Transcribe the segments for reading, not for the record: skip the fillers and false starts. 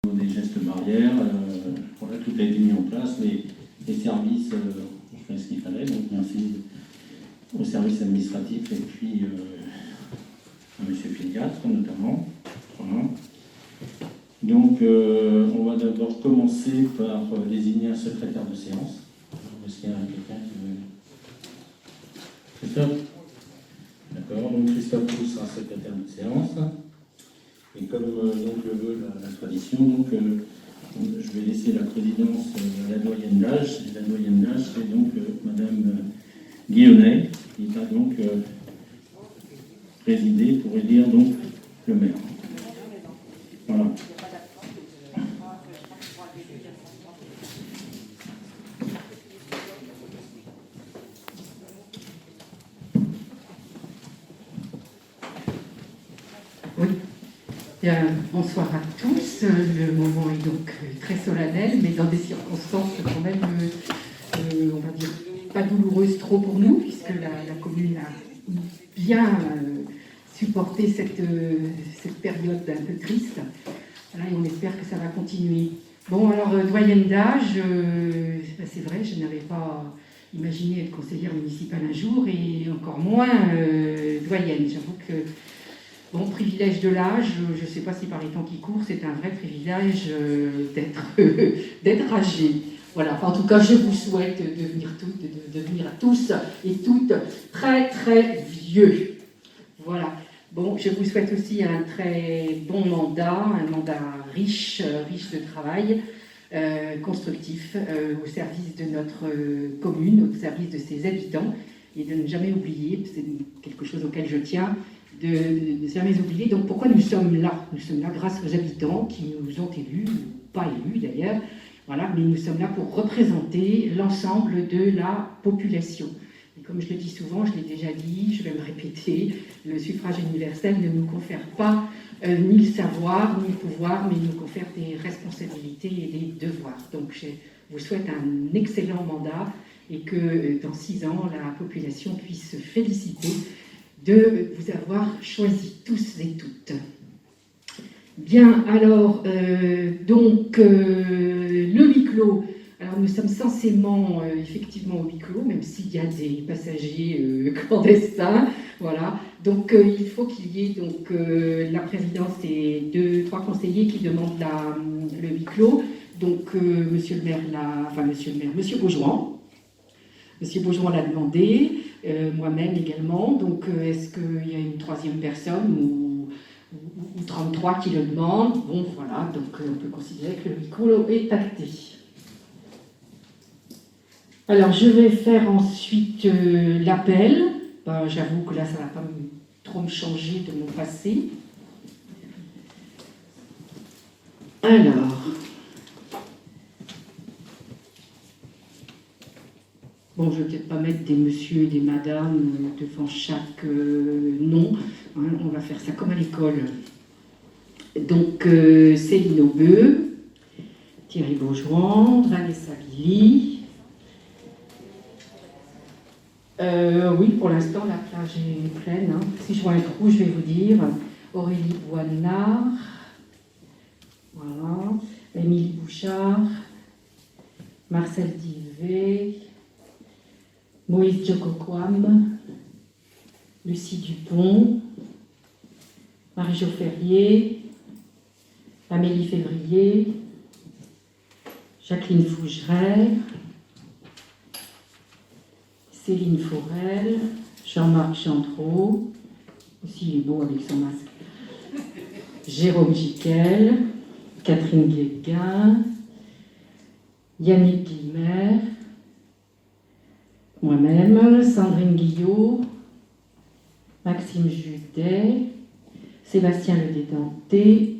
des gestes barrières, voilà, tout a été mis en place, les services ont fait ce qu'il fallait, donc merci au service administratif et puis à M. Pédiatre notamment. Voilà. Donc on va d'abord commencer par désigner un secrétaire de séance. Est-ce qu'il y a quelqu'un qui veut... Christophe? D'accord, donc Christophe Pou sera secrétaire de séance. Et comme donc le veut la tradition, donc, je vais laisser la présidence à la doyenne d'âge. Et la doyenne d'âge, c'est donc Madame Guillonnet, qui va donc présider pour élire donc le maire. Voilà. Oui. Bien, bonsoir à tous. Le moment est donc très solennel, mais dans des circonstances quand même, on va dire, pas douloureuses trop pour nous, puisque la commune a bien supporté cette période un peu triste. Voilà, et on espère que ça va continuer. Bon, alors, doyenne d'âge, c'est vrai, je n'avais pas imaginé être conseillère municipale un jour, et encore moins doyenne. J'avoue que bon, privilège de l'âge, je ne sais pas si par les temps qui courent, c'est un vrai privilège d'être âgé. Voilà, enfin, en tout cas, je vous souhaite de devenir tous et toutes très très vieux. Voilà. Bon, je vous souhaite aussi un très bon mandat, un mandat riche de travail, constructif, au service de notre commune, au service de ses habitants, et de ne jamais oublier, c'est quelque chose auquel je tiens, de ne jamais oublier. Donc pourquoi nous sommes là? Nous sommes là grâce aux habitants qui nous ont élus, ou pas élus d'ailleurs, voilà, mais nous sommes là pour représenter l'ensemble de la population. Et comme je le dis souvent, je l'ai déjà dit, je vais me répéter, le suffrage universel ne nous confère pas ni le savoir, ni le pouvoir, mais il nous confère des responsabilités et des devoirs. Donc je vous souhaite un excellent mandat et que dans 6 ans, la population puisse se féliciter de vous avoir choisi tous et toutes. Bien, alors, donc, le huis clos. Alors, nous sommes censément, effectivement, au huis clos, même s'il y a des passagers clandestins. Voilà. Donc, il faut qu'il y ait donc, la présidence et 2-3 conseillers qui demandent le huis clos. Donc, monsieur Beaujouan. Monsieur Beaujouan l'a demandé, moi-même également. Donc, est-ce qu'il y a une 3e personne ou 33 qui le demandent? Bon, voilà, donc on peut considérer que le huis clos est acté. Alors, je vais faire ensuite l'appel. Ben, j'avoue que là, ça ne va pas trop me changer de mon passé. Alors... Bon, je ne vais peut-être pas mettre des messieurs et des madames devant chaque nom. Hein, on va faire ça comme à l'école. Donc, Céline Aubeux, Thierry Beaujouan, Vanessa Billy. Oui, pour l'instant, la plage est pleine. Hein. Si je vois un trou, je vais vous dire. Aurélie Boinard. Voilà. Émilie Bouchard. Marcel Divet. Moïse Djokokwam, Lucie Dupont, Marie-Jo Ferrier, Amélie Février, Jacqueline Fougeret, Céline Forel, Jean-Marc Gendreau, aussi il est beau avec son masque, Jérôme Jiquel, Catherine Guéguin, Yannick Guilmer, moi-même, Sandrine Guillot, Maxime Judet, Sébastien Ledédenté,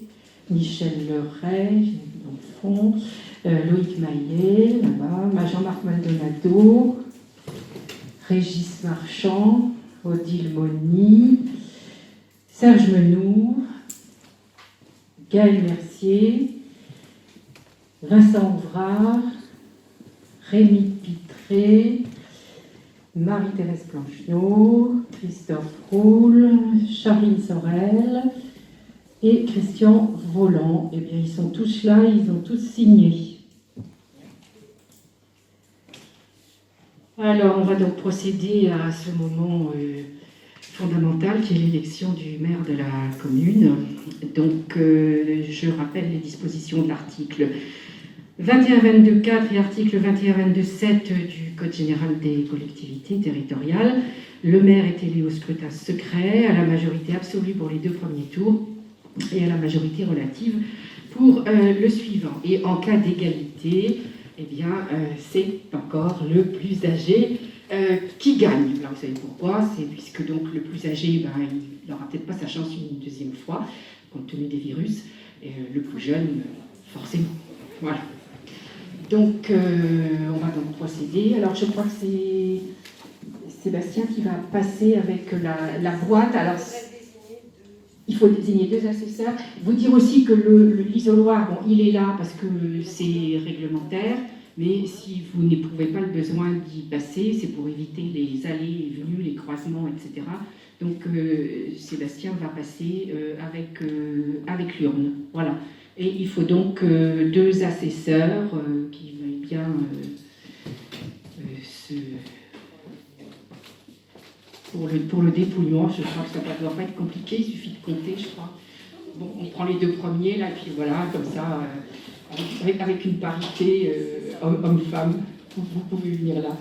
Michel Leray, dans le fond, Loïc Maillet, là-bas, Jean-Marc Maldonado, Régis Marchand, Odile Moni, Serge Menou, Gaël Mercier, Vincent Ouvrard, Rémi Pitré, Marie-Thérèse Planchot, Christophe Roule, Charline Sorel, et Christian Voland. Eh bien, ils sont tous là, ils ont tous signé. Alors, on va donc procéder à ce moment fondamental qui est l'élection du maire de la commune. Donc, je rappelle les dispositions de l'article 21-22-4 et article 21-22-7 du Code général des collectivités territoriales. Le maire est élu au scrutin secret, à la majorité absolue pour les 2 premiers tours et à la majorité relative pour le suivant. Et en cas d'égalité, eh bien, c'est encore le plus âgé qui gagne. Alors, vous savez pourquoi? C'est puisque donc le plus âgé, ben, il n'aura peut-être pas sa chance une deuxième fois, compte tenu des virus, et le plus jeune, forcément. Voilà. Donc, on va donc procéder. Alors, je crois que c'est Sébastien qui va passer avec la boîte. Alors, il faut désigner 2 assesseurs. Vous dire aussi que l'isoloir, bon, il est là parce que c'est réglementaire, mais si vous n'éprouvez pas le besoin d'y passer, c'est pour éviter les allées et venues, les croisements, etc. Donc, Sébastien va passer avec l'urne. Voilà. Et il faut donc 2 assesseurs qui veulent bien pour le dépouillement. Je crois que ça ne doit pas être compliqué, il suffit de compter, je crois. Bon, on prend les 2 premiers, là, et puis voilà, comme ça, avec une parité homme-femme, vous pouvez venir là.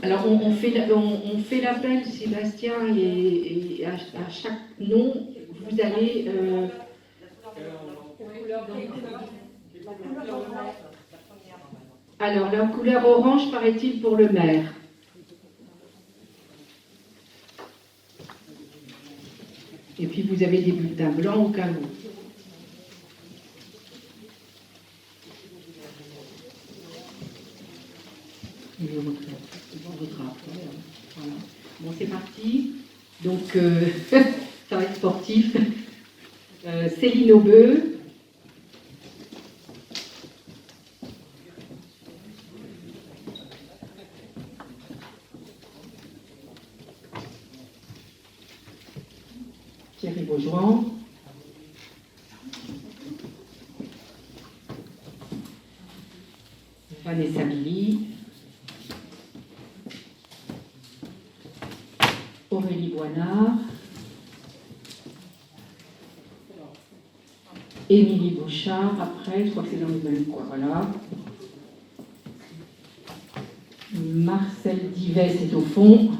Alors, on fait l'appel, Sébastien, et à chaque nom, vous allez... Alors, la couleur orange, paraît-il, pour le maire. Et puis, vous avez des bulletins blancs au cas où. On votera après. Voilà. Bon, c'est parti. Donc, ça va être sportif. Céline Aubeux. Thierry Beaujoin. Vanessa Billy. Aurélie Boinard. Émilie Bouchard, après, je crois que c'est dans le même coin, voilà. Marcel Divet, c'est au fond.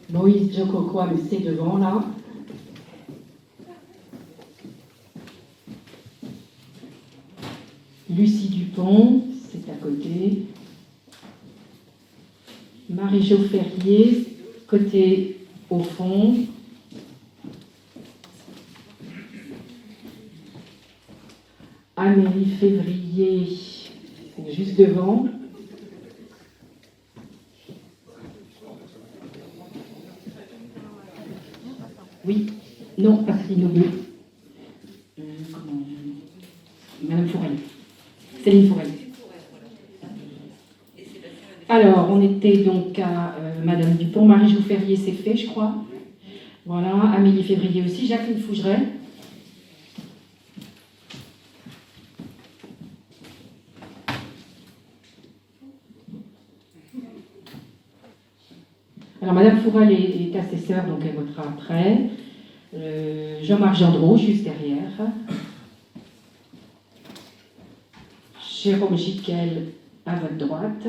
Moïse Jokokwam, c'est devant, là. Lucie Dupont, c'est à côté. Marie-Jo Ferrier, côté au fond. Amélie Février, c'est juste devant. Oui, non, pas Céline Aubeux. Madame Fourel. Céline Fourel. Alors, on était donc à Madame Dupont, Marie-Jo Ferrier, c'est fait, je crois. Voilà, Amélie Février aussi, Jacqueline Fougeret. Alors, Madame Fourel est assesseure, donc elle votera après. Jean-Marc Gendreau, juste derrière. Jérôme Giquel, à votre droite.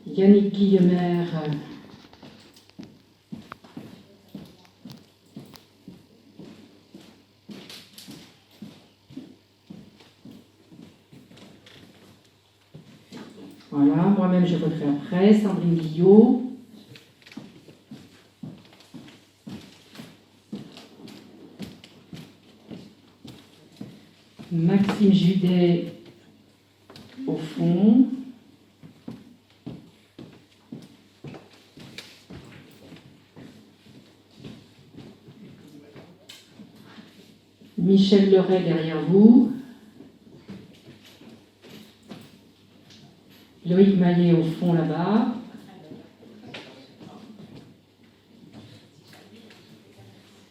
Yannick Guillemer, voilà, moi-même je voterai après. Sandrine Guillot. Maxime Judet au fond. Michel Leray derrière vous. Loïc Maillet au fond là-bas.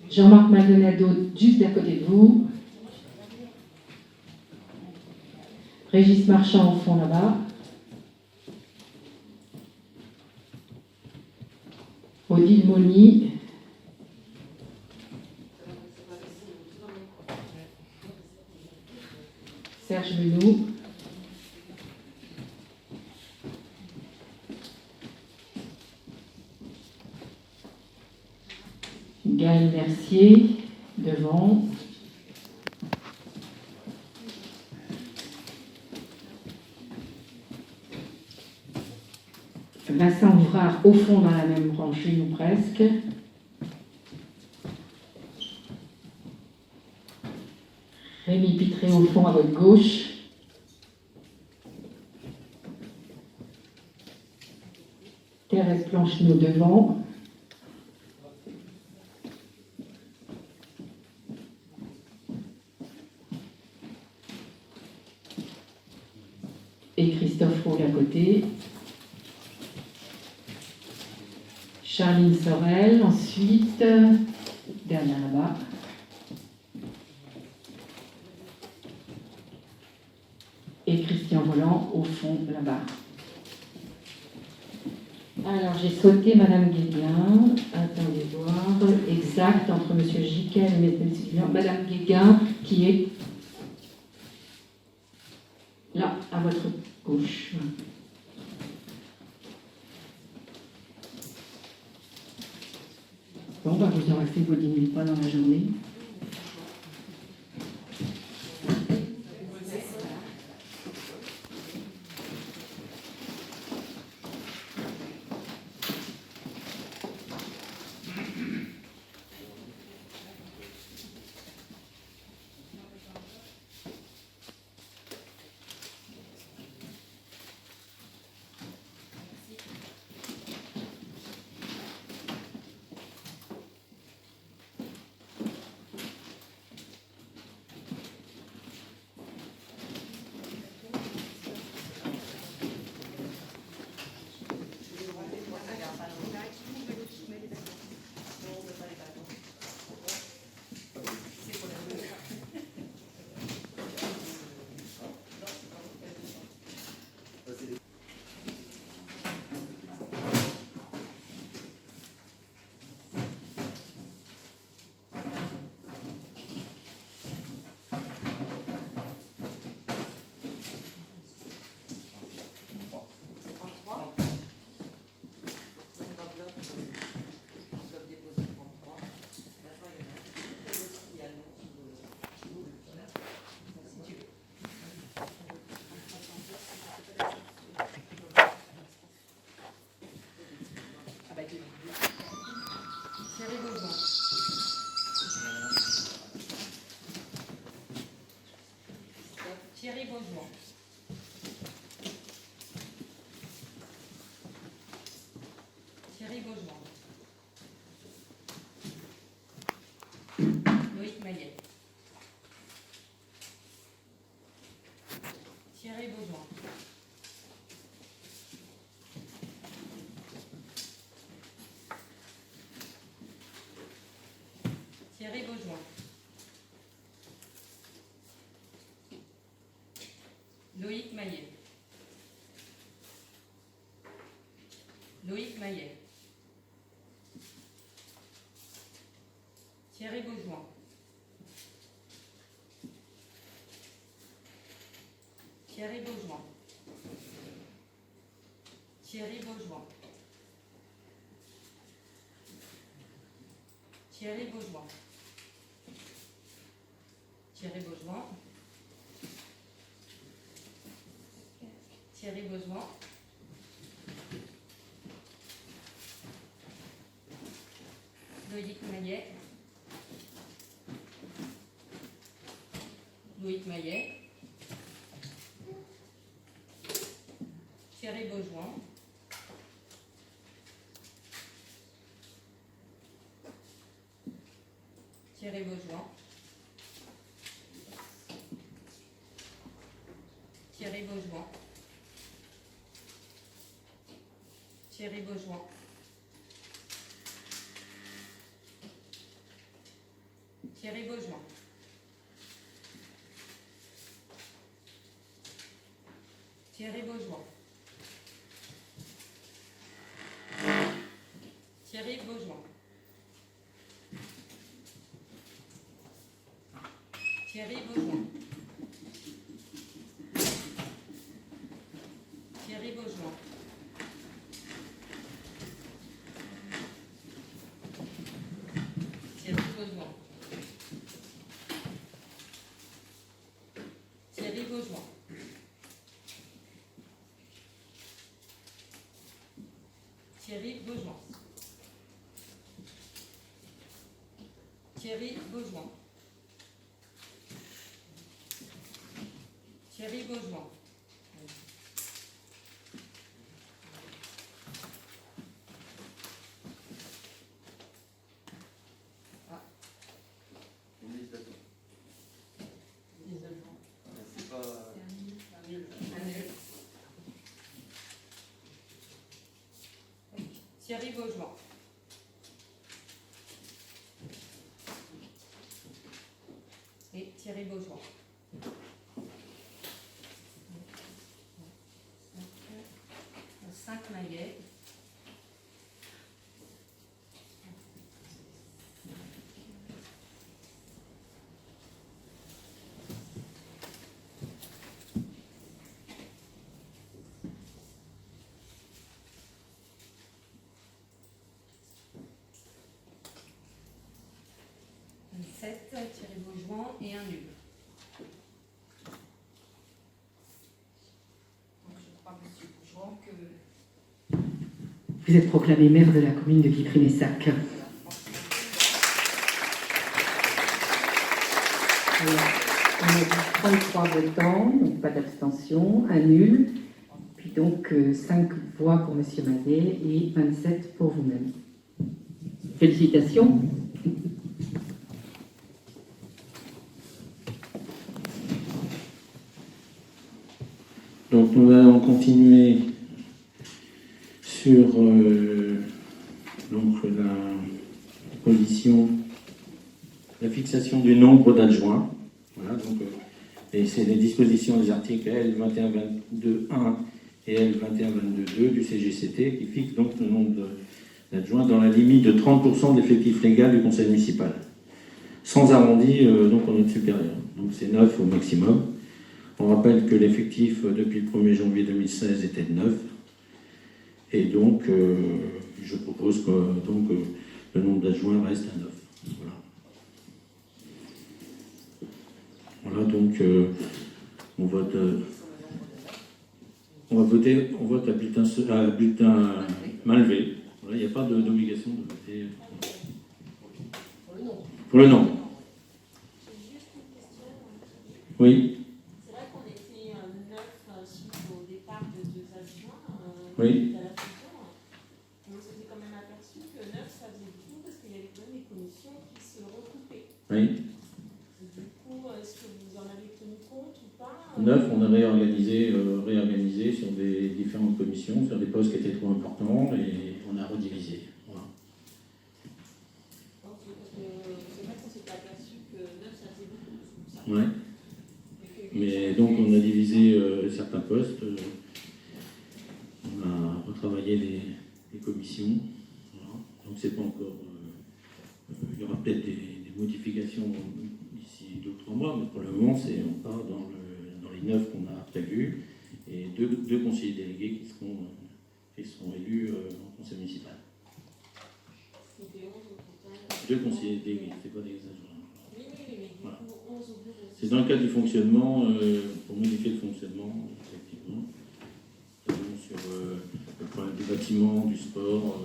Jean-Marc Maldonado juste à côté de vous. Régis Marchand au fond là-bas. Odile Moni. Serge Menou. Gaël Mercier devant. Vincent Ouvrard au fond dans la même rangée ou presque. Rémi Pitré au fond à votre gauche. Thérèse Plancheneau devant. Et Christophe Roule à côté. Charline Sorel, ensuite, derrière là-bas. Et Christian Voland au fond là-bas. Alors j'ai sauté Madame Guéguin. Attendez voir. Exact, entre Monsieur Giquel et M. Sylvain. Madame Guéguin qui est là, à votre gauche. Bon, bah, vous aurez fait vos 10 000 pas dans la journée. Thierry Beaujoin. Thierry Beaujoin. Loïc Maillet. Thierry Beaujoin. Thierry Beaujoin. Loïc Maillet. Loïc Maillet. Thierry Beaujoin. Thierry Beaujoin. Thierry Beaujoin. Thierry Beaujoin. Thierry Beaujoin. Thierry Beaujoin. Loïc Maillet. Loïc Maillet. Thierry Beaujoin. Thierry Beaujoin. Thierry Beaujoin. Thierry Beaujoin. Thierry Beaujoin. Thierry Beaujoin. Thierry Beaujoin. Thierry Beaujoin. Thierry Beaujoin. Thierry Beaujoin. Thierry Beaujoin. Thierry Beaujoin. Thierry Beaujoin. C'est pas... Thierry Beaujoin. Et Thierry Beaujoin. 5 maillets. Thierry Beaujoin et un nul. Donc je crois, monsieur Beaujoin, que... Vous êtes proclamé maire de la commune de Guipry-Messac. On a dit 33 votants, donc pas d'abstention, un nul, puis donc 5 voix pour monsieur Mazet et 27 pour vous-même. Félicitations. Donc nous allons continuer sur donc la position, la fixation du nombre d'adjoints. Voilà, donc, et c'est les dispositions des articles L2122.1 et L2122.2 du CGCT qui fixent donc le nombre d'adjoints dans la limite de 30% de l'effectif légal du conseil municipal. Sans arrondi, donc en note supérieure. Donc c'est 9 au maximum. On rappelle que l'effectif depuis le 1er janvier 2016 était de 9. Et donc, je propose que le nombre d'adjoints reste à 9. Voilà, donc on vote à bulletin main levée. Voilà, il n'y a pas d'obligation de voter pour le nombre. J'ai juste une question. Oui. C'est vrai qu'on était 9 suite au départ de 2 adjoints Oui. à la fusion. Mais on s'était quand même aperçu que 9, ça faisait beaucoup parce qu'il y avait quand même des commissions qui se recoupaient. Oui. Du coup, est-ce que vous en avez tenu compte ou pas 9, on a réorganisé sur des différentes commissions, sur des postes qui étaient trop importants et on a redivisé. Voilà. Ok, parce que c'est vrai qu'on s'était aperçu que 9, ça faisait beaucoup. Ça. Ouais. Mais donc on a divisé certains postes, on a retravaillé les commissions. Voilà. Donc c'est pas encore. Il y aura peut-être des modifications d'ici 2 ou 3 mois, mais pour le moment on part dans les 9 qu'on a prévus et deux conseillers délégués qui seront élus en conseil municipal. C'était 11 au total. 2 conseillers délégués, c'est pas des adjoints. Oui, mais du Voilà. coup, 11 au bureau. C'est dans le cadre du fonctionnement, pour modifier le fonctionnement, effectivement. Donc, sur le problème du bâtiment, du sport,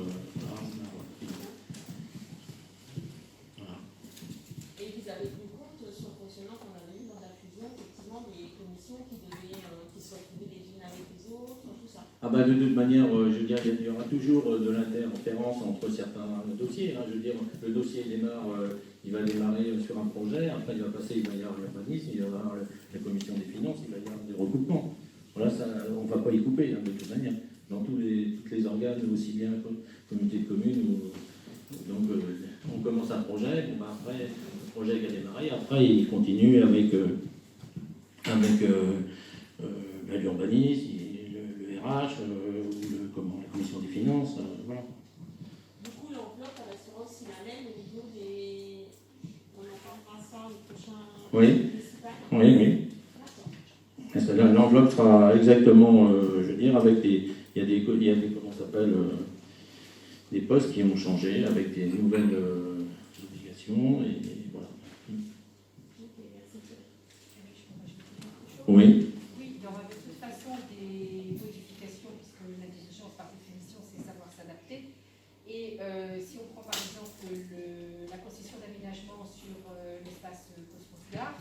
voilà. Et vous avez tenu compte sur le fonctionnement qu'on avait eu dans la fusion, effectivement, des commissions qui se retrouvaient les unes avec les autres, tout ça. Ah bah de toute manière, je veux dire, il y aura toujours de l'interférence entre certains dossiers. Hein. Je veux dire, le dossier démarre, il va démarrer sur un projet, après il va passer, il va y avoir l'urbanisme, il va y avoir la commission des finances, il va y avoir des recoupements. Voilà, ça, on ne va pas y couper hein, de toute manière. dans tous les organes, aussi bien communauté de communes. Donc on commence un projet, bon, bah, après le projet qui a démarré, après il continue avec l'urbanisme, le RH, ou la commission des finances, voilà. Du coup, l'enveloppe, elle restera aussi la même au niveau des. On entendra ça au prochain. Oui. Municipal. Oui. L'enveloppe sera exactement, je veux dire, avec des. Il y a des comment ça s'appelle, des postes qui ont changé avec des nouvelles obligations et voilà. Ok, merci. Oui. Oui, il y aura de toute façon des modifications, puisque l'intelligence par définition, c'est savoir s'adapter. Et si on prend par exemple la concession d'aménagement sur l'espace post-consulaire,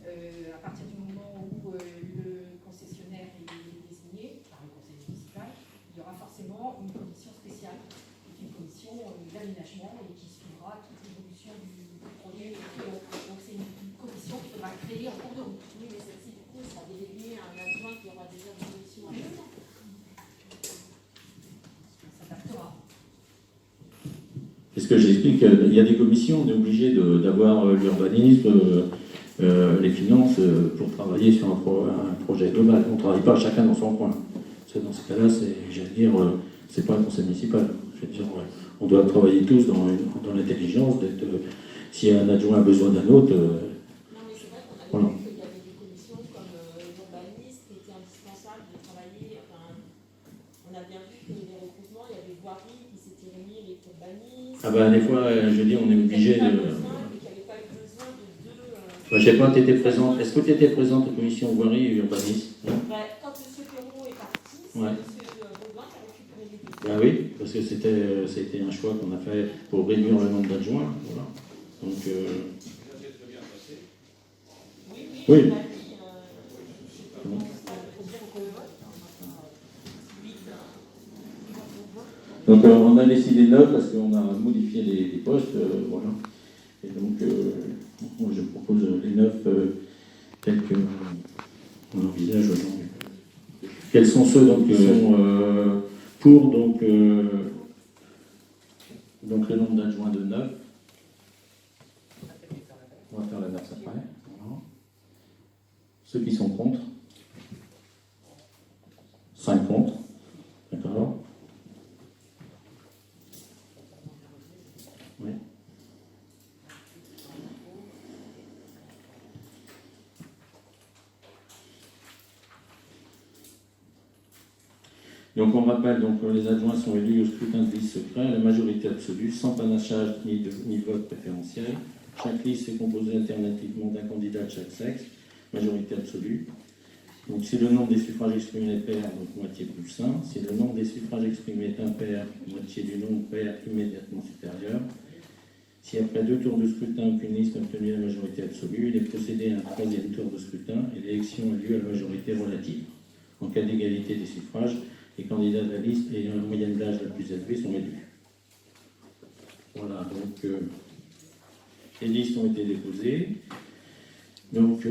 à partir du moment où le concessionnaire est désigné par le conseil municipal, il y aura forcément une commission spéciale, une commission d'aménagement et qui suivra toute l'évolution du projet. Donc c'est une commission qu'il faudra créer en cours de route. Oui, mais celle-ci, du coup, sera déléguée à un adjoint qui aura déjà des missions à faire. On s'adaptera. C'est ce que j'explique, il y a des commissions, on est obligé d'avoir l'urbanisme, les finances pour travailler sur un projet global. On ne travaille pas chacun dans son coin. Dans ce cas-là, c'est pas un conseil municipal. Je veux dire, on doit travailler tous dans l'intelligence d'être. Si un adjoint a besoin d'un autre. Non, mais c'est vrai qu'on avait Voilà. vu qu'il y avait des commissions comme l'urbanisme qui étaient indispensables de travailler. Enfin, on a bien vu que les recrutements, il y avait voirie qui s'était remis avec l'urbanisme. Ah ben des fois, je dis, on est obligé de. Il n'y avait pas eu besoin de deux. Je sais pas, tu étais présente. Est-ce que tu étais présente aux commissions voirie et urbanisme? Quand M. Perrault est parti, c'est Ouais. M. Baudouin qui a récupéré les deux. Ben oui, parce que ça a été un choix qu'on a fait pour réduire le nombre d'adjoints. Voilà. Donc. Ça s'est très bien passé. Oui. Oui. On a dit, je pense qu'il faut dire qu'on vote. Donc on a décidé 9 parce qu'on a modifié les postes, voilà. Et donc moi, je propose les 9 tels qu'on envisage aujourd'hui. Quels sont ceux donc, qui sont pour donc le nombre d'adjoints de 9? On va faire la verse après. Voilà. Ceux qui sont contre? 5 contre. D'accord. Oui. Donc on rappelle, donc les adjoints sont élus au scrutin de liste secret à la majorité absolue, sans panachage ni vote préférentiel. Chaque liste est composée alternativement d'un candidat de chaque sexe, majorité absolue. Donc si le nombre des suffrages exprimés est pair, donc moitié plus 1. Si le nombre des suffrages exprimés est impair, moitié du nombre pair immédiatement supérieur. Si après 2 tours de scrutin, aucune liste n'a obtenu la majorité absolue, il est procédé à un 3e tour de scrutin et l'élection a lieu à la majorité relative. En cas d'égalité des suffrages, les candidats de la liste ayant la moyenne d'âge la plus élevée sont élus. Voilà, donc les listes ont été déposées. Donc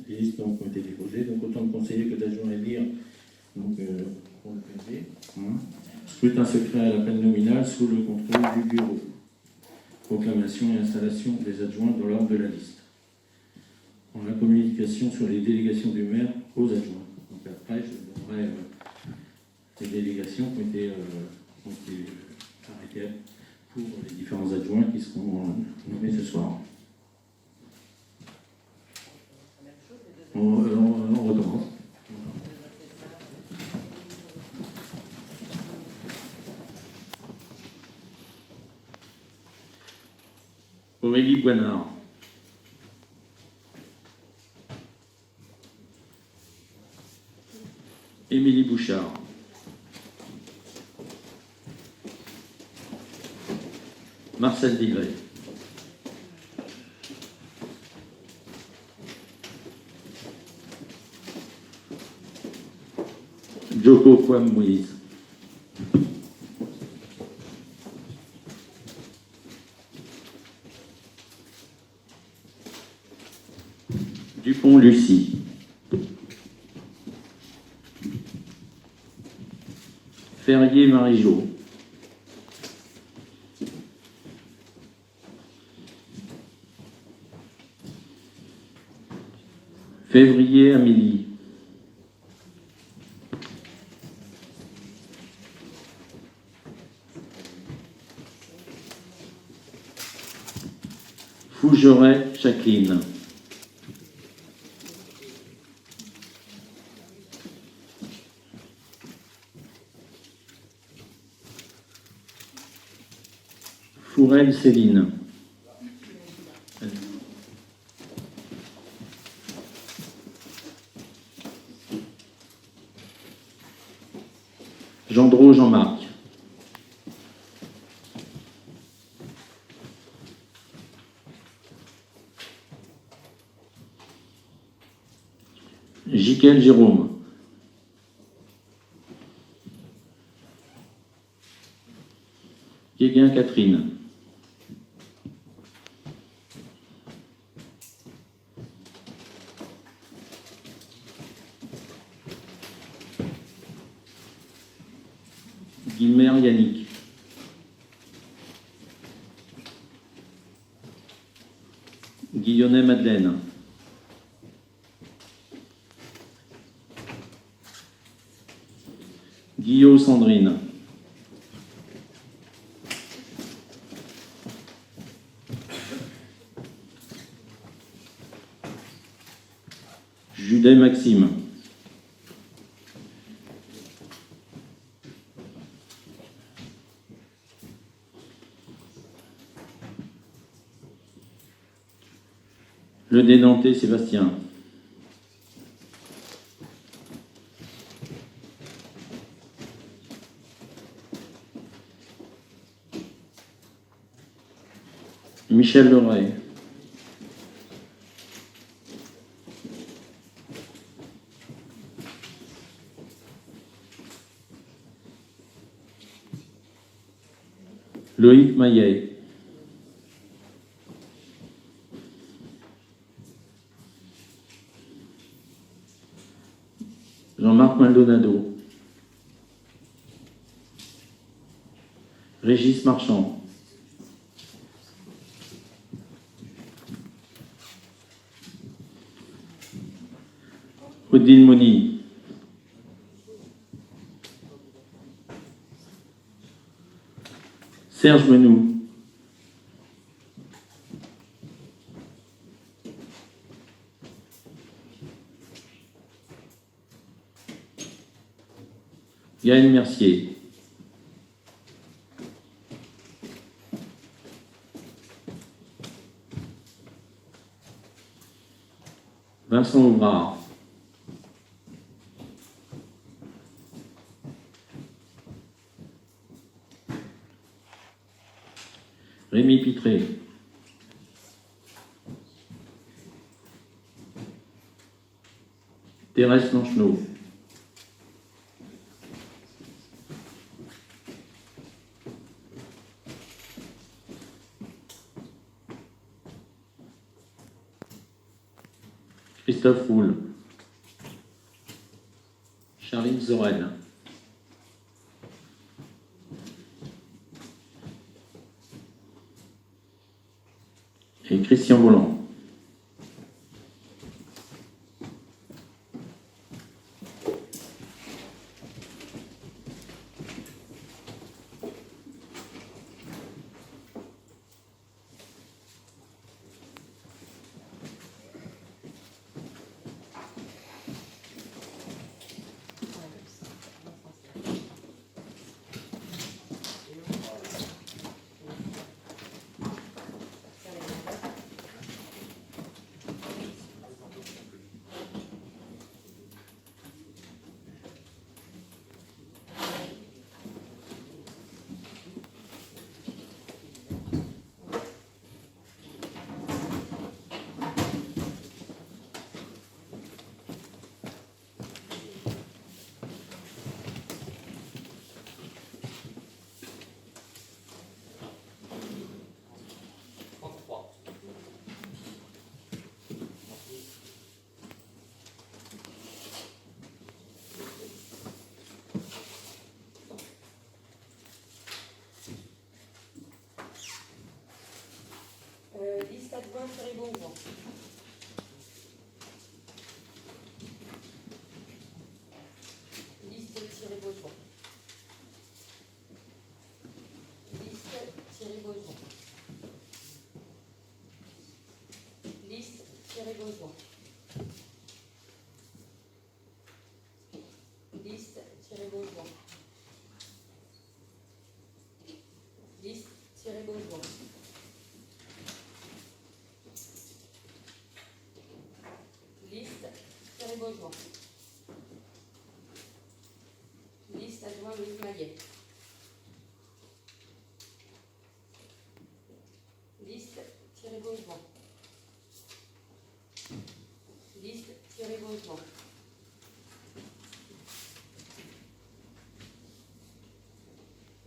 les listes ont été déposées, donc autant de conseillers que d'adjoints à élire donc, pour le PV. Scrutin secret à la peine nominale sous le contrôle du bureau. Proclamation et installation des adjoints dans l'ordre de la liste. La communication sur les délégations du maire aux adjoints. Donc après, je donnerai les délégations qui ont été arrêtées pour les différents adjoints qui seront nommés ce soir. On recommence. Aurélie Boinard. Émilie Bouchard. Marcel Digret. Joko Kwam Moïse. Dupont Lucie. Ferrier Marie-Jo. Février Amélie. Fougeret Jacqueline. Fourel Céline. Gendreau Jean-Marc. Jiquel Jérôme. Guéguin Catherine. Guilmer Yannick. Guillonnet Madeleine. Guillaume Sandrine. Judet Maxime. Le Dédenté Sébastien. Michel Leray. Loïc Maillet. Jean-Marc Maldonado. Régis Marchand. Odile Moni. Serge Menou. Gaël Mercier. Vincent Ouvrard. Rémi Pitré. Thérèse Lancheneau. Christophe Roule. Charline Zorel. Et Christian Voland. Liste-Beaujois. Liste-Beaujois. Liste-Beaujois. Liste-Beaujois. Liste adjoint Louis Maillet. Liste-Beaujois. Liste-Beaujois.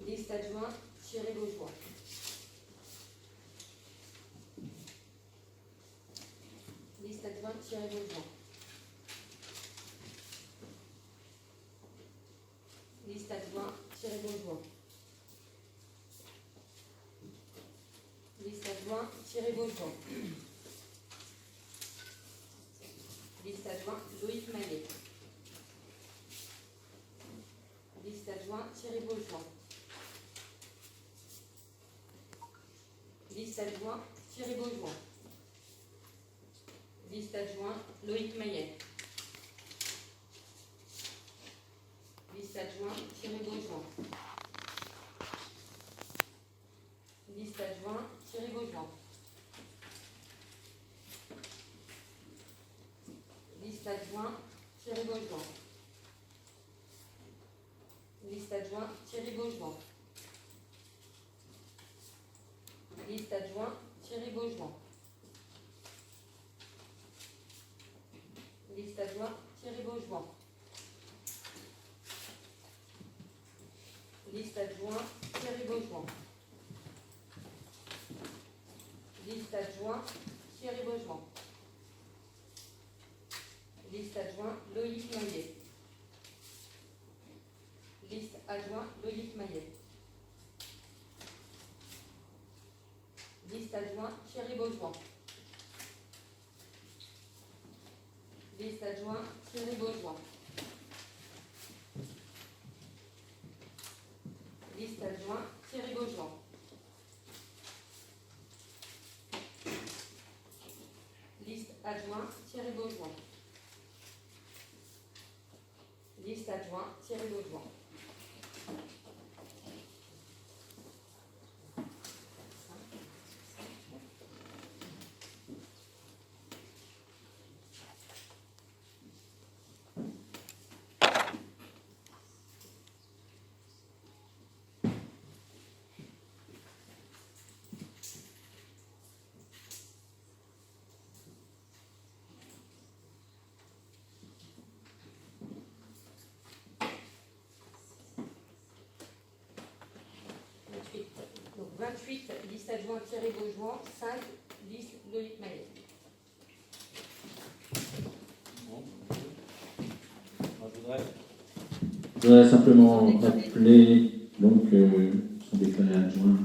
Liste adjoint Beaujois. Liste adjoint Beaujois. Liste adjoint Beaujois. Liste adjoint Beaujois. Liste adjoint Loïc Maillet. Liste adjoint Beaujois. Liste adjoint Beaujois. Liste adjoint Loïc Maillet. Liste adjoint Beaujois. Liste adjoint Beaujois. Liste adjoint Beaujois. Liste adjoint Beaujois. Liste adjoint Beaujois. Liste adjoint Beaujois. Liste adjoint Beaujois. Liste adjoint Beaujois. Liste adjoint Loïc Maillet. Liste adjoint Loïc Maillet. Liste adjoint Beaujois. Liste adjoint Beaujois. Liste adjoint Beaujois. Liste adjoint Beaujois. Liste adjoint Beaujois. Donc 28, liste adjoint Beaujois, 5, liste Loïc Maillet. Je voudrais simplement rappeler donc, son déclaré adjoint.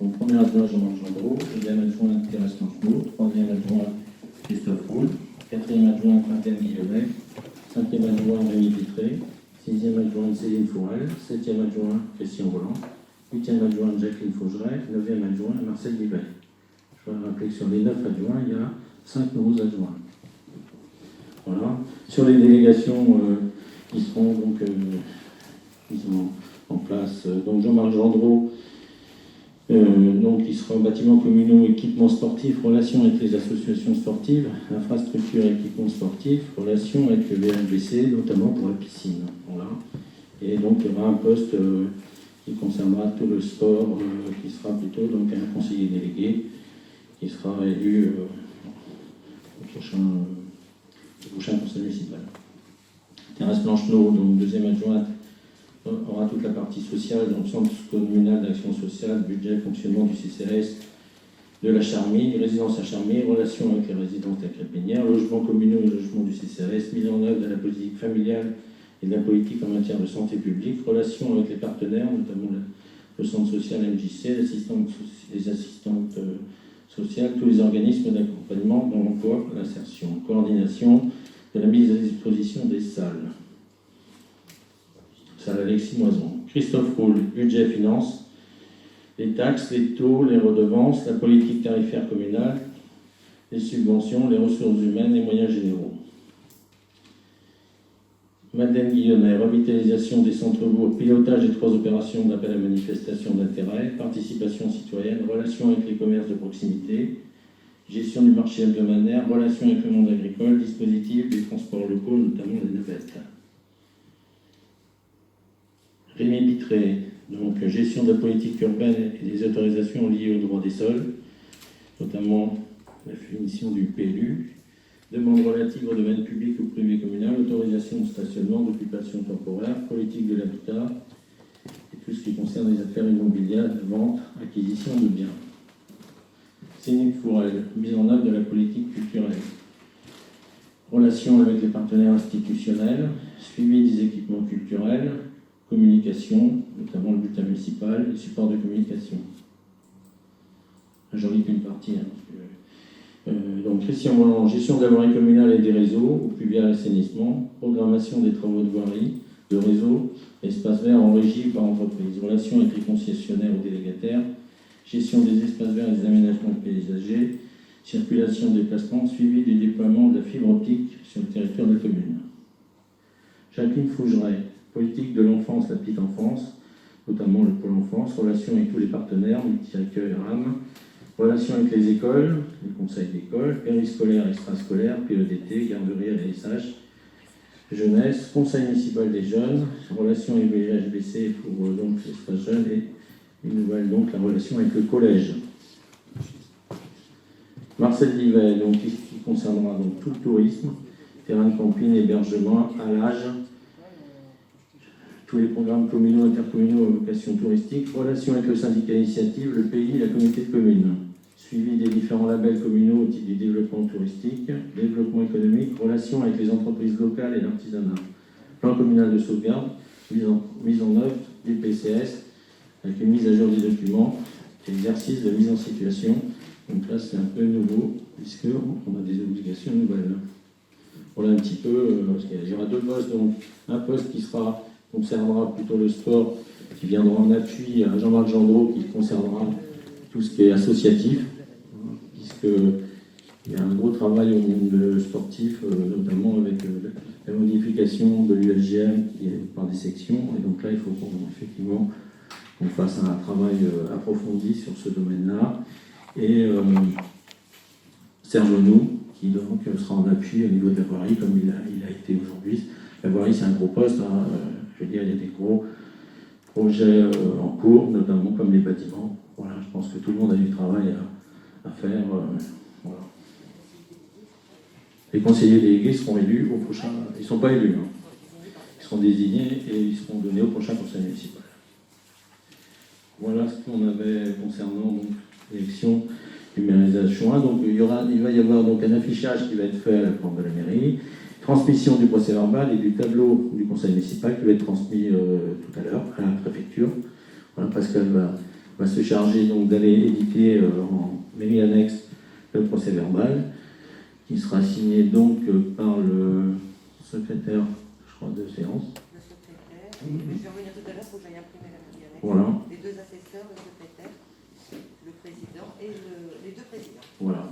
Donc, premier adjoint Jean-Marc Gendreau, deuxième adjoint Thérèse Blanchemot, troisième adjoint Christophe Roule, quatrième adjoint Quentin Guillaumet, cinquième adjoint Rémi Pitré, sixième adjoint Céline Fourel, septième adjoint Christian Roland, huitième adjoint Jacqueline Faugeret, neuvième adjoint Marcel Guibet. Je voudrais rappeler que sur les 9 adjoints, il y a 5 nouveaux adjoints. Voilà. Sur les délégations qui seront donc qui sont en place, donc Jean-Marc Gendreau, donc il sera bâtiments communaux, équipements sportifs, relations avec les associations sportives, infrastructures et équipements sportifs, relations avec le VRBC, notamment pour la piscine. Voilà. Et donc il y aura un poste qui concernera tout le sport, qui sera plutôt donc un conseiller délégué, qui sera élu au prochain conseil municipal. Thérèse Blanchemot, donc deuxième adjointe, aura toute la partie sociale, donc centre communal d'action sociale, budget, fonctionnement du CCRS, de la Charmille, résidence à Charmille, relations avec les résidences de la Crépinière, logements communaux et logements du CCRS, mise en œuvre de la politique familiale et de la politique en matière de santé publique, relations avec les partenaires, notamment le centre social MJC, les assistantes sociales, tous les organismes d'accompagnement dans l'emploi, l'insertion, coordination de la mise à disposition des salles. Salle Alexis Moison. Christophe Roule, budget finance, les taxes, les taux, les redevances, la politique tarifaire communale, les subventions, les ressources humaines, les moyens généraux. Madeleine Guillonnet, revitalisation des centres-bourgs, pilotage des 3 opérations d'appel à manifestation d'intérêt, participation citoyenne, relations avec les commerces de proximité, gestion du marché hebdomadaire, relations avec le monde agricole, dispositif des transports locaux, notamment les navettes. Rémi Bitré, donc gestion de la politique urbaine et des autorisations liées au droit des sols, notamment la définition du PLU, demande relative au domaine public ou privé communal, autorisation de stationnement, d'occupation temporaire, politique de l'habitat et tout ce qui concerne les affaires immobilières, vente, acquisition de biens. Céline Fourel, mise en œuvre de la politique culturelle. Relations avec les partenaires institutionnels, suivi des équipements culturels, communication, notamment le bulletin municipal, les supports de communication. J'en lis qu'une partie. Donc Christian Molland, gestion de la voirie communale et des réseaux, au pluvial assainissement, programmation des travaux de voirie, de réseau, espaces verts en régie par entreprise, relations avec les concessionnaires ou délégataires, gestion des espaces verts et des aménagements paysagers, circulation des déplacements, suivi du déploiement de la fibre optique sur le territoire de la commune. Jacqueline Fougeret, politique de l'enfance, la petite enfance, notamment le pôle enfance, relations avec tous les partenaires, multi-accueil, RAM, relations avec les écoles, les conseils d'école, périscolaire, extrascolaire, PEDT, garderie à l'ASH, jeunesse, conseil municipal des jeunes, relations avec les HBC pour donc l'espace jeune et une nouvelle donc la relation avec le collège. Marcel Livet, donc qui concernera donc tout le tourisme, terrain de camping, hébergement, à l'âge, tous les programmes communaux, intercommunaux à vocation touristique, relations avec le syndicat initiative, le pays et la communauté de communes, suivi des différents labels communaux au titre du développement touristique, développement économique, relations avec les entreprises locales et l'artisanat, plan communal de sauvegarde, mise en œuvre du PCS, avec une mise à jour des documents, exercice de mise en situation. Donc là, c'est un peu nouveau, puisqu'on a des obligations nouvelles. Voilà un petit peu, parce qu'il y aura 2 postes, donc un poste qui concernera plutôt le sport, qui viendra en appui à Jean-Marc Gendreau, qui concernera tout ce qui est associatif, puisqu'il y a un gros travail au monde sportif, notamment avec la modification de l'ULGM par des sections, et donc là, il faut effectivement qu'on fasse un travail approfondi sur ce domaine-là. Et Serge Renaud, qui donc sera en appui au niveau de la voirie, comme il a été aujourd'hui. La voirie, c'est un gros poste. Je veux dire, il y a des gros projets en cours, notamment comme les bâtiments. Voilà, je pense que tout le monde a du travail à faire. Voilà. Les conseillers délégués seront élus au prochain. Ils ne sont pas élus, hein. Ils seront désignés et ils seront donnés au prochain conseil municipal. Voilà ce qu'on avait concernant l'élection du maire des juin. Donc il va y avoir donc un affichage qui va être fait à la porte de la mairie, transmission du procès verbal et du tableau du conseil municipal qui va être transmis tout à l'heure à la préfecture. Voilà, Pascal va se charger donc d'aller éditer en mairie annexe le procès verbal, qui sera signé donc par le secrétaire, je crois, de séance. Le secrétaire. Je vais revenir tout à l'heure pour que j'aille imprimer la copie annexe. Voilà. Les 2 assesseurs, le secrétaire, le président et les 2 présidents. Voilà.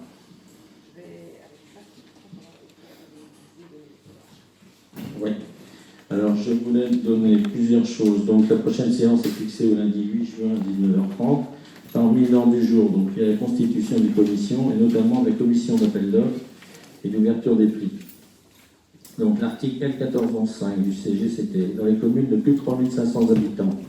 Je vais avec ça. Oui. Alors, je voulais donner plusieurs choses. Donc, la prochaine séance est fixée au lundi 8 juin à 19h30. Parmi l'ordre du jour, donc, il y a la constitution des commissions, et notamment la commission d'appel d'offres et d'ouverture des prix. Donc, l'article L1411.5 du CGCT, dans les communes de plus de 3500 habitants,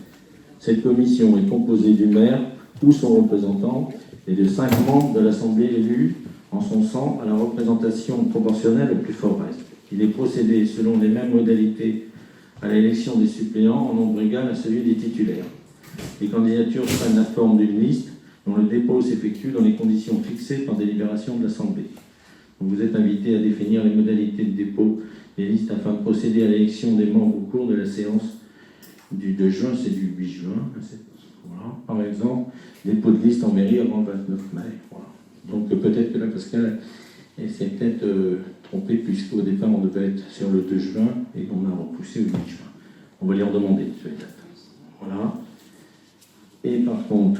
cette commission est composée du maire ou son représentant et de 5 membres de l'Assemblée élus en son sein à la représentation proportionnelle au plus fort reste. Il est procédé selon les mêmes modalités à l'élection des suppléants en nombre égal à celui des titulaires. Les candidatures prennent la forme d'une liste dont le dépôt s'effectue dans les conditions fixées par délibération de l'Assemblée. Vous êtes invité à définir les modalités de dépôt des listes afin de procéder à l'élection des membres au cours de la séance du 2 juin, c'est du 8 juin. Voilà. Par exemple, dépôt de liste en mairie avant le 29 mai. Voilà. Donc peut-être que là, Pascal s'est peut-être trompé, puisqu'au départ, on devait être sur le 2 juin et qu'on a repoussé au 8 juin. On va lui en demander sur les dates. Voilà. Et par contre,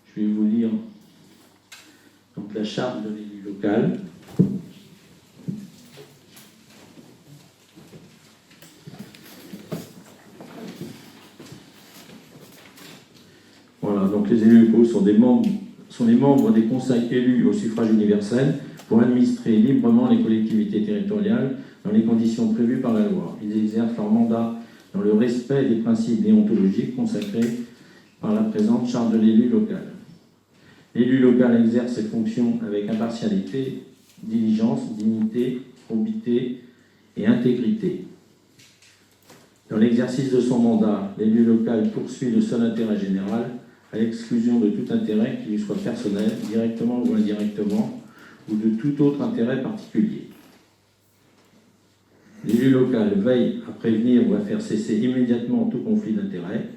je vais vous lire donc, la charte de l'élection. local. Voilà, donc les élus locaux sont les membres des conseils élus au suffrage universel pour administrer librement les collectivités territoriales dans les conditions prévues par la loi. Ils exercent leur mandat dans le respect des principes déontologiques consacrés par la présente charte de l'élu local. L'élu local exerce ses fonctions avec impartialité, diligence, dignité, probité et intégrité. Dans l'exercice de son mandat, l'élu local poursuit le seul intérêt général, à l'exclusion de tout intérêt qui lui soit personnel, directement ou indirectement, ou de tout autre intérêt particulier. L'élu local veille à prévenir ou à faire cesser immédiatement tout conflit d'intérêts.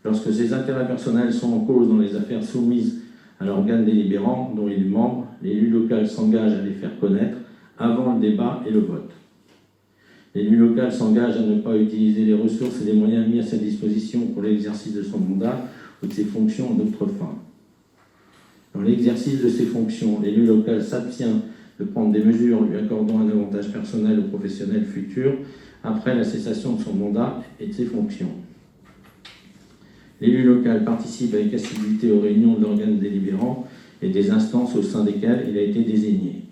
Lorsque ses intérêts personnels sont en cause dans les affaires soumises à l'organe délibérant dont il est membre, l'élu local s'engage à les faire connaître avant le débat et le vote. L'élu local s'engage à ne pas utiliser les ressources et les moyens mis à sa disposition pour l'exercice de son mandat ou de ses fonctions à d'autres fins. Dans l'exercice de ses fonctions, l'élu local s'abstient de prendre des mesures lui accordant un avantage personnel ou professionnel futur après la cessation de son mandat et de ses fonctions. L'élu local participe avec assiduité aux réunions de l'organe délibérant et des instances au sein desquelles il a été désigné.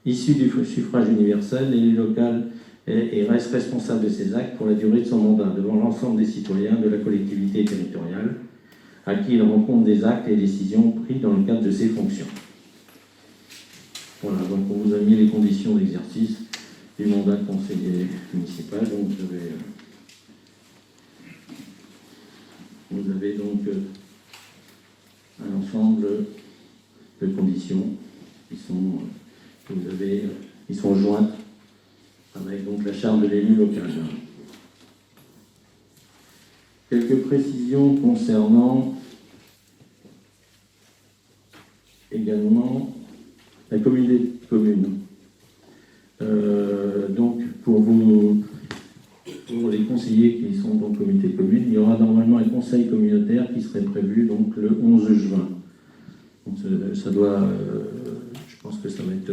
Issu du suffrage universel, l'élu local est et reste responsable de ses actes pour la durée de son mandat devant l'ensemble des citoyens de la collectivité territoriale à qui il rend compte des actes et décisions pris dans le cadre de ses fonctions. Voilà, donc on vous a mis les conditions d'exercice du mandat de conseiller municipal. Donc vous avez donc un ensemble de conditions qui sont jointes avec donc la charte de l'élu local. Quelques précisions concernant également la communauté de communes. Donc pour les conseillers qui sont dans le comité de communes, il y aura normalement un conseil communautaire qui serait prévu donc le 11 juin. Donc ça doit, je pense que ça va être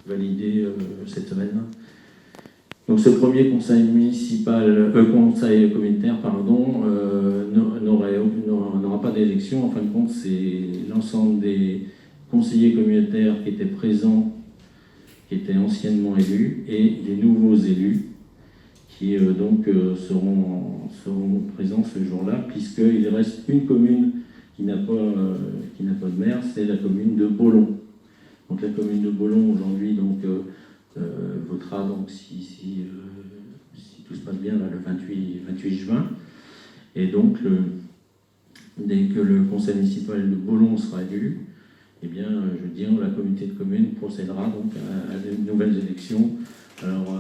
validé cette semaine. Donc ce premier conseil conseil communautaire, n'aura pas d'élection. En fin de compte, c'est l'ensemble des conseillers communautaires qui étaient présents, qui étaient anciennement élus, et des nouveaux élus qui seront présents ce jour-là, puisqu'il reste une commune qui n'a pas de maire, c'est la commune de Bollon. Donc la commune de Bollon aujourd'hui votera donc si tout se passe bien là, le 28 juin. Et donc dès que le conseil municipal de Bollon sera élu, eh bien, la communauté de communes procédera donc à de nouvelles élections. Alors,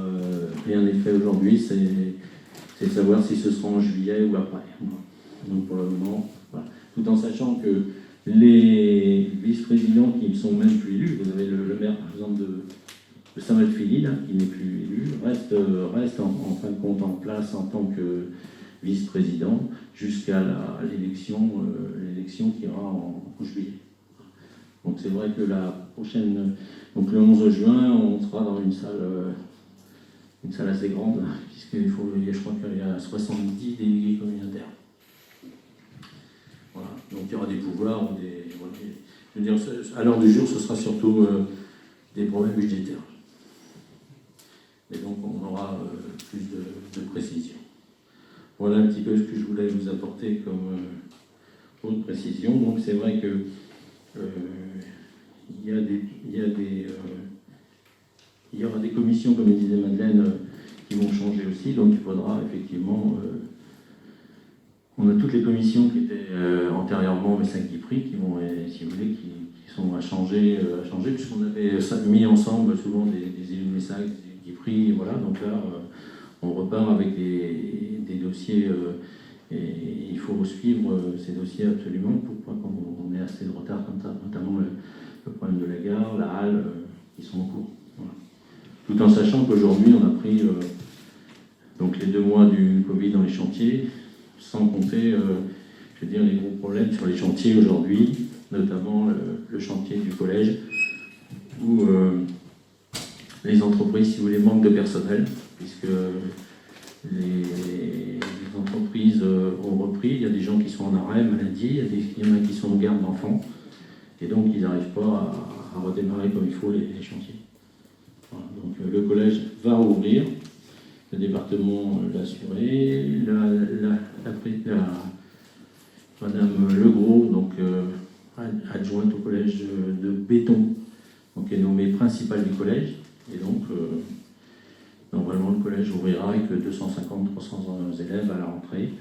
rien n'est fait aujourd'hui, c'est savoir si ce sera en juillet ou après. Donc, pour le moment, voilà. Tout en sachant que les vice-présidents qui ne sont même plus élus, vous avez le maire, par exemple, de Saint-Malphili, qui n'est plus élu, reste en fin de compte en place en tant que vice-président jusqu'à l'élection qui ira en juillet. Donc c'est vrai que la prochaine, donc le 11 juin, on sera dans une salle assez grande, je crois qu'il y a 70 délégués communautaires. Voilà, donc il y aura des pouvoirs, je veux dire, à l'heure du jour, ce sera surtout des problèmes budgétaires. Et donc on aura plus de précision. Voilà un petit peu ce que je voulais vous apporter comme autre précision. Donc c'est vrai que il y aura des commissions, comme disait Madeleine, qui vont changer aussi. Donc il faudra effectivement... on a toutes les commissions qui étaient antérieurement Messin-Guipry qui vont, si vous voulez, qui sont à changer puisqu'on avait mis ensemble souvent des élus de Messin, des Guipry, voilà. Donc là, on repart avec des dossiers et il faut suivre ces dossiers absolument pour pas qu'on ait assez de retard comme ça, notamment le problème de la gare, la halle, qui sont en cours. Voilà. Tout en sachant qu'aujourd'hui, on a pris donc les 2 mois du Covid dans les chantiers, sans compter, les gros problèmes sur les chantiers aujourd'hui. notamment le chantier du collège, où les entreprises, si vous voulez, manquent de personnel, puisque les entreprises ont repris, il y a des gens qui sont en arrêt, maladie, il y en a qui sont en garde d'enfants, et donc ils n'arrivent pas à redémarrer comme il faut les chantiers. Voilà, donc le collège va rouvrir, le département l'a assuré, Madame Legros, donc adjointe au collège de Béton, donc est nommée principale du collège, et donc normalement le collège ouvrira avec 250-300 élèves à la rentrée,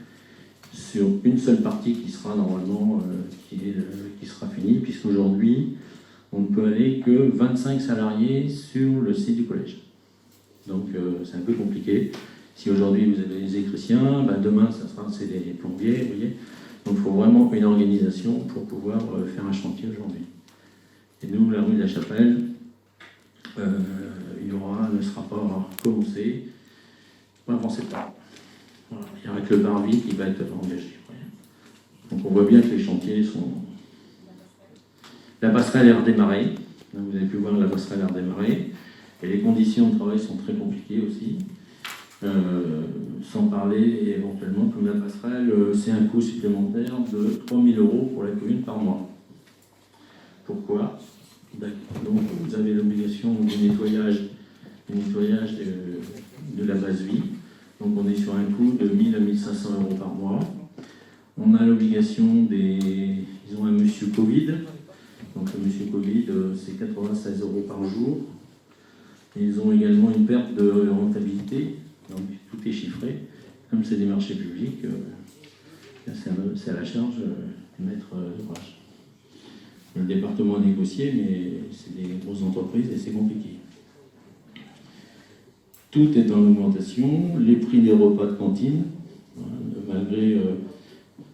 sur une seule partie qui sera normalement qui sera finie, puisqu'aujourd'hui on ne peut aller que 25 salariés sur le site du collège. Donc c'est un peu compliqué. Si aujourd'hui vous avez des électriciens, ben demain c'est des plombiers, vous voyez. Donc il faut vraiment une organisation pour pouvoir faire un chantier aujourd'hui. Et nous, la rue de la Chapelle, ne sera pas commencé avant septembre. Voilà. Il n'y aura que le parvis qui va être engagé. Donc on voit bien que les chantiers sont... La passerelle est redémarrée. Vous avez pu voir la passerelle est redémarrée. Et les conditions de travail sont très compliquées aussi. Sans parler éventuellement, comme la passerelle, c'est un coût supplémentaire de 3 000 € pour la commune par mois. Pourquoi? Donc vous avez l'obligation du nettoyage de la base vie. Donc on est sur un coût de 1 000 à 1 500 € par mois. On a l'obligation ils ont un monsieur Covid. Donc le monsieur Covid, c'est 96 € par jour. Et ils ont également une perte de rentabilité. Donc tout est chiffré. Comme c'est des marchés publics, c'est à la charge du maître d'ouvrage. Le département a négocié, mais c'est des grosses entreprises et c'est compliqué. Tout est en augmentation, les prix des repas de cantine, malgré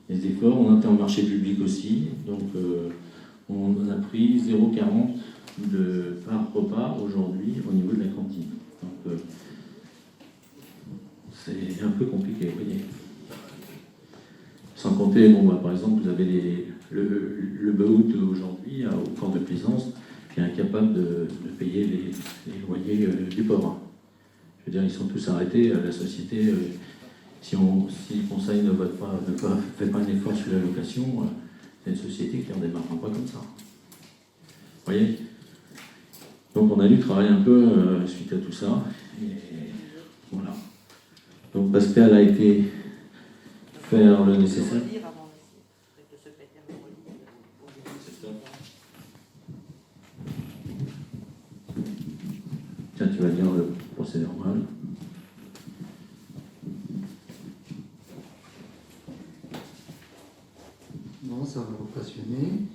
les efforts, on était en marché public aussi, donc on a pris 0,40 par repas aujourd'hui au niveau de la cantine. Donc c'est un peu compliqué, vous voyez. Sans compter, par exemple, vous avez le BAOT aujourd'hui au camp de plaisance qui est incapable de payer les loyers du port. Je veux dire, ils sont tous arrêtés. La société, si le conseil ne fait pas un effort sur la location, c'est une société qui ne redémarrera pas comme ça. Vous voyez? Donc on a dû travailler un peu suite à tout ça. Et voilà. Donc Pascal a été faire le nécessaire. Tiens, tu vas dire le procès normal. Bon, ça va vous passionner.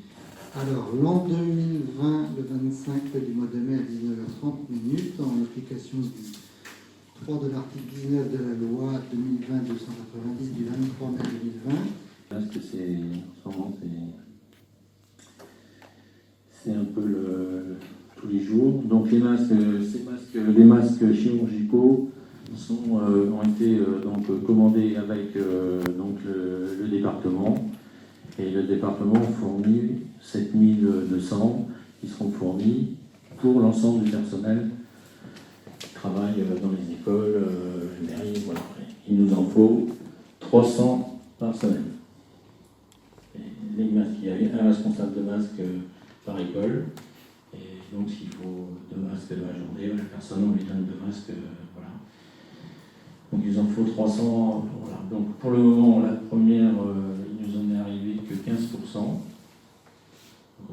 Alors, l'an 2020, le 25 du mois de mai à 19h30, en application du 3 de l'article 19 de la loi 2020-290 du 23 mai 2020. Parce que c'est un peu tous les jours. Donc les masques chirurgicaux ont été commandés avec le département. Et le département fournit 7200 qui seront fournis pour l'ensemble du personnel qui travaille dans les écoles, les mairies, voilà. Il nous en faut 300 par semaine. Et les masques, il y a un responsable de masque par école, et donc s'il faut 2 masques de la journée, la personne on lui donne 2 masques, voilà. Donc il nous en faut 300, voilà. Donc pour le moment, la première, il nous en est arrivé que 15%. Donc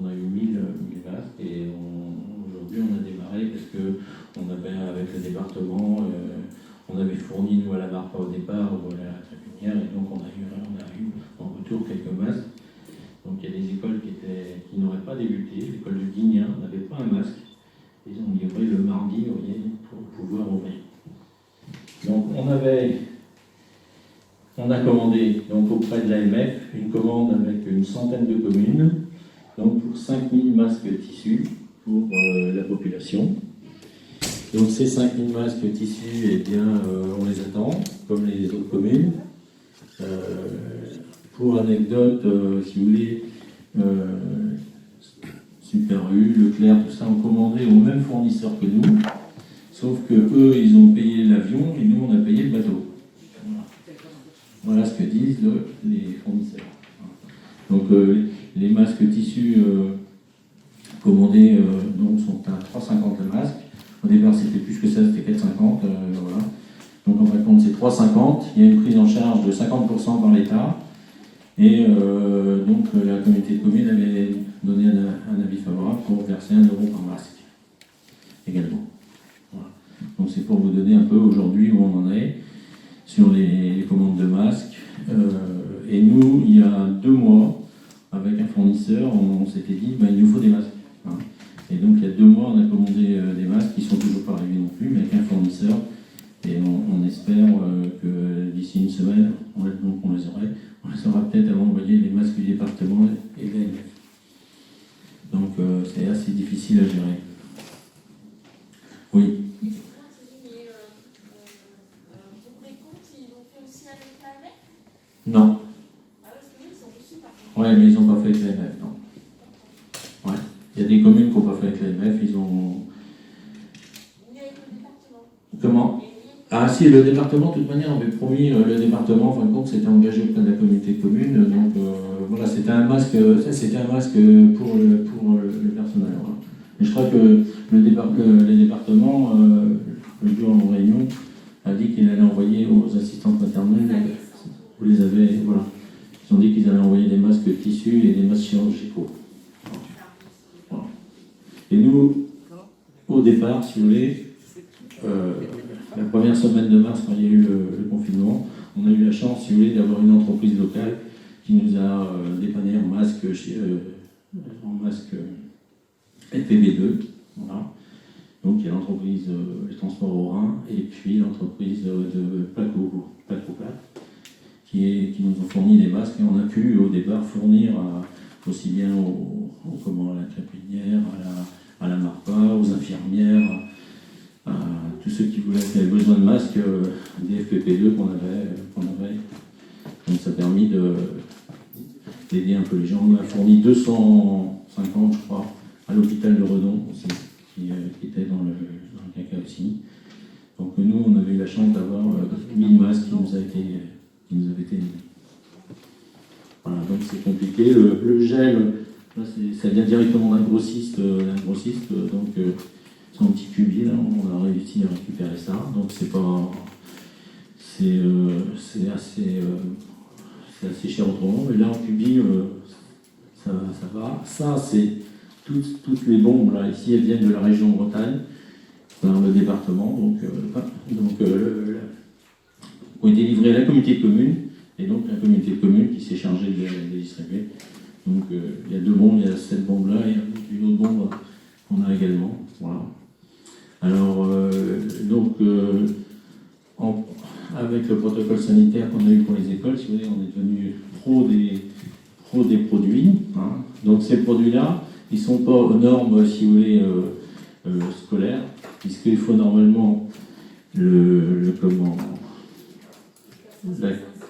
on a eu 1000 masques, et aujourd'hui on a démarré parce qu'on avait, avec le département, on avait fourni nous à la MARPA au départ, ou à la Tribunière, et donc on a eu en retour quelques masques. Donc il y a des écoles qui n'auraient pas débuté. L'école de Guignan n'avait pas un masque. Ils ont livré le mardi, vous voyez, pour pouvoir ouvrir. Donc on a commandé donc, auprès de l'AMF une commande avec une centaine de communes, donc pour 5000 masques tissus pour la population. Donc ces 5000 masques tissus, eh bien, on les attend, comme les autres communes. Pour anecdote, si vous voulez, Super U, Leclerc, tout ça ont commandé au même fournisseur que nous, sauf que eux, ils ont payé l'avion et nous, on a payé le bateau. Voilà ce que disent les fournisseurs. Donc les masques tissus commandés donc, sont à 3,50 le masque. Au départ, c'était plus que ça, c'était 4,50. Voilà. Donc en fin de compte, c'est 3,50. Il y a une prise en charge de 50% par l'État. Et donc la communauté de communes avait donné un avis favorable pour verser 1 € par masque également. Voilà. Donc c'est pour vous donner un peu aujourd'hui où on en est sur les commandes de masques. Et nous, il y a 2 mois, avec un fournisseur, on s'était dit il nous faut des masques. Hein. Et donc il y a 2 mois, on a commandé des masques qui ne sont toujours pas arrivés non plus, mais avec un fournisseur. Et on espère que d'ici une semaine, on les aurait. On les aura peut-être avant d'envoyer les masques du département et de l'AMF. Donc c'est assez difficile à gérer. Oui. Pour les comptes, ils l'ont fait aussi avec l'AMF? Non. Ah, parce que oui, ils sont dessus par contre. Ouais, mais ils n'ont pas fait avec l'AMF, non. Ouais. Il y a des communes qui n'ont pas fait avec l'AMF, ils ont. Ni avec le département. Comment? Ah si, le département, de toute manière, on avait promis, le département, en fin de compte, s'était engagé auprès de la communauté de communes, donc voilà, c'était un masque pour le personnel. Voilà. Et je crois que les départements, le jour en réunion, a dit qu'il allait envoyer aux assistantes maternelles, vous les avez, voilà, ils ont dit qu'ils allaient envoyer des masques tissus et des masques chirurgicaux. Voilà. Et nous, au départ, si vous voulez, la première semaine de mars, quand il y a eu le confinement, on a eu la chance, si vous voulez, d'avoir une entreprise locale qui nous a dépanné en masque FPV2. Voilà. Donc il y a l'entreprise Les Transports au Rhin et puis l'entreprise de Placo qui nous ont fourni des masques et on a pu au départ fournir aussi bien à la crépinière, à la MARPA, aux infirmières, à tous ceux qui avaient besoin de masques, des FPP2 qu'on avait. Donc ça a permis d'aider un peu les gens. On a fourni 250, je crois, à l'hôpital de Redon aussi, qui était dans le caca aussi. Donc nous, on avait eu la chance d'avoir 1000 masques qui nous avaient été aidés. Voilà, donc c'est compliqué. Le gel, là, ça vient directement d'un grossiste, donc son petit cubi, là, on a réussi à récupérer ça. Donc c'est assez cher autrement, mais là en cubi, ça va. Ça, c'est toutes les bombes là ici, elles viennent de la région Bretagne, dans le département, ont été livrées à la communauté de communes, et donc la communauté de communes qui s'est chargée de les distribuer. Donc il y a 2 bombes, il y a cette bombe-là et une autre bombe qu'on a également. Voilà. Alors, avec le protocole sanitaire qu'on a eu pour les écoles, si vous voulez, on est devenu pro des produits. Hein. Donc ces produits-là, ils ne sont pas aux normes, si vous voulez, scolaires, puisqu'il faut normalement la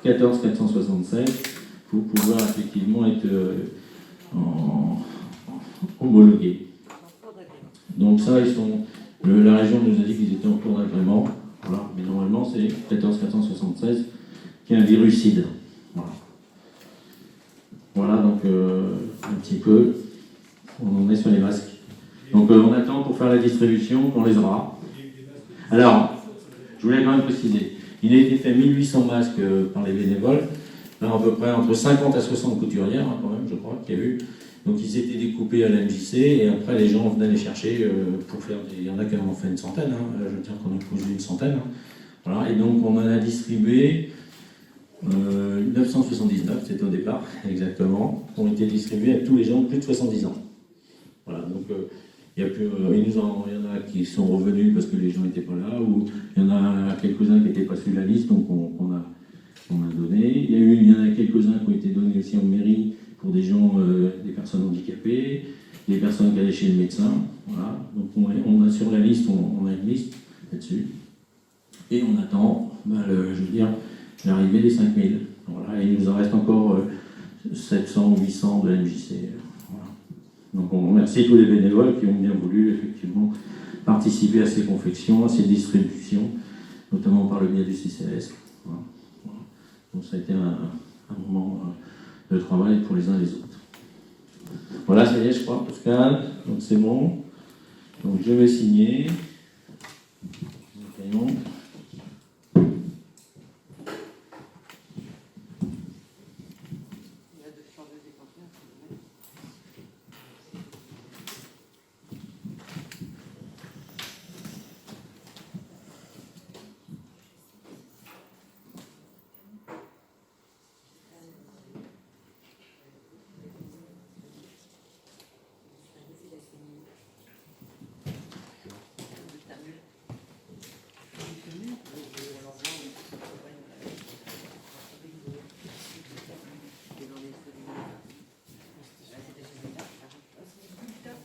14467 pour pouvoir effectivement être homologué. Donc ça, la région nous a dit qu'ils étaient en cours d'agrément, voilà. Mais normalement c'est 14476 qui est un virucide. Voilà donc un petit peu, on en est sur les masques. Donc on attend pour faire la distribution, on les aura. Alors, je voulais quand même préciser, il a été fait 1800 masques par les bénévoles, là à peu près entre 50 à 60 couturières, hein, quand même, je crois qu'il y a eu. Donc ils étaient découpés à la MJC et après les gens venaient les chercher pour faire il y en a qui en ont fait une centaine, hein. Je veux dire qu'on a cousu une centaine. Hein. Voilà. Et donc on en a distribué 979, c'était au départ, exactement, qui ont été distribués à tous les gens de plus de 70 ans. Voilà, donc il y en a qui sont revenus parce que les gens n'étaient pas là, ou il y en a quelques-uns qui n'étaient pas sur la liste, donc on a donné. Il y en a quelques-uns qui ont été donnés aussi en mairie pour des gens, des personnes handicapées, des personnes qui allaient chez le médecin. Voilà. Donc on a sur la liste, on a une liste là-dessus. Et on attend, l'arrivée des 5000. Voilà. Et il nous en reste encore 700 ou 800 de MJC. Voilà. Donc on remercie tous les bénévoles qui ont bien voulu effectivement participer à ces confections, à ces distributions, notamment par le biais du CCAS. Voilà. Voilà. Donc ça a été un moment de travail pour les uns et les autres. Voilà, ça y est, je crois, Pascal. Donc c'est bon. Donc je vais signer. Okay, non.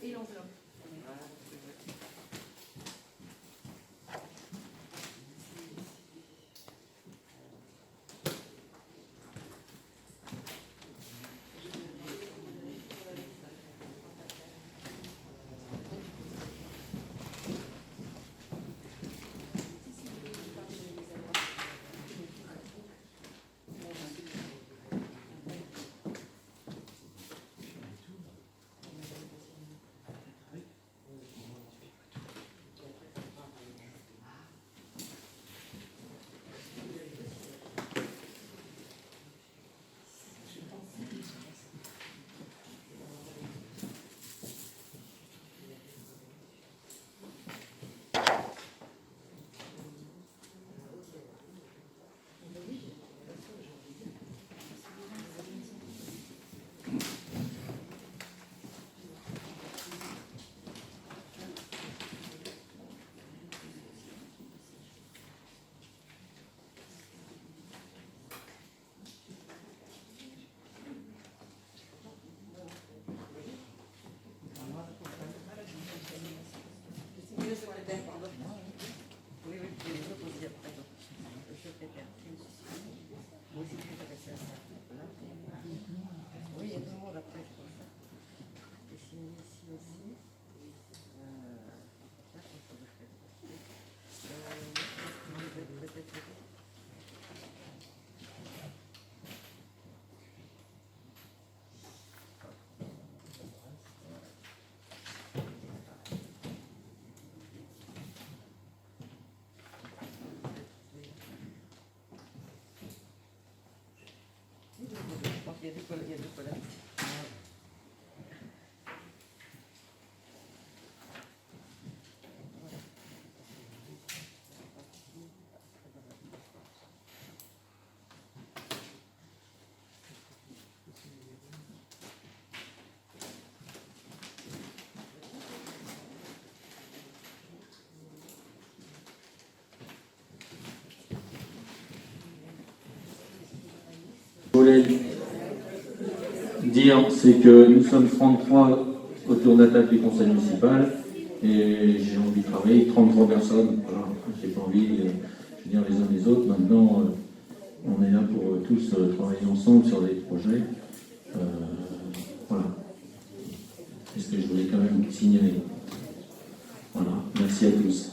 Et l'enveloppe. Il y a deux collègues. Je voulais dire, c'est que nous sommes 33 autour de la table du conseil municipal et j'ai envie de travailler, 33 personnes, voilà, j'ai pas envie, je veux dire les uns les autres. Maintenant, on est là pour tous travailler ensemble sur des projets. Voilà. C'est ce que je voulais quand même signaler. Voilà, merci à tous.